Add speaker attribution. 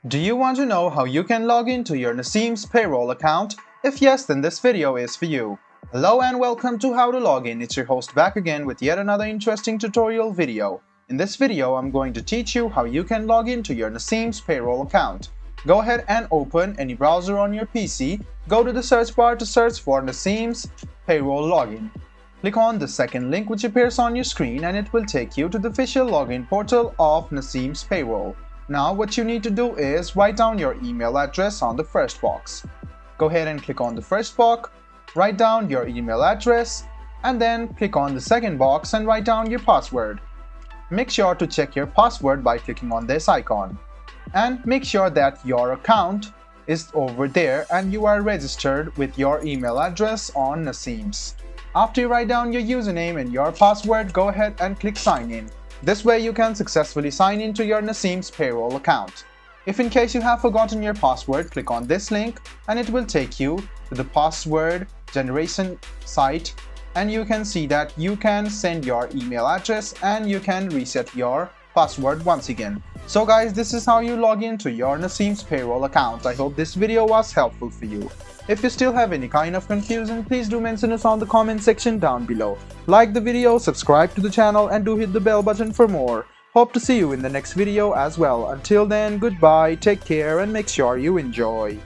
Speaker 1: Do you want to know how you can log into your Nasim's Payroll account? If yes, then this video is for you. Hello and welcome to How to Log In. It's your host back again with yet another interesting tutorial video. In this video, I'm going to teach you how you can log into your Nasim's Payroll account. Go ahead and open any browser on your PC. Go to the search bar to search for Nasim's Payroll login. Click on the second link which appears on your screen and it will take you to the official login portal of Nasim's Payroll. Now what you need to do is write down your email address on the first box. Go ahead and click on the first box, write down your email address, and then click on the second box and write down your password. Make sure to check your password by clicking on this icon. And make sure that your account is over there and you are registered with your email address on Nasim's. After you write down your username and your password, go ahead and click sign in. This way you can successfully sign into your Nasim's Payroll account. If in case you have forgotten your password, click on this link and it will take you to the password generation site, and you can see that you can send your email address and you can reset your password once again. So guys, this is how you log into your Nasim's Payroll account. I hope this video was helpful for you. If you still have any kind of confusion, please do mention us on the comment section down below. Like the video, subscribe to the channel and do hit the bell button for more. Hope to see you in the next video as well. Until then, goodbye, take care and make sure you enjoy.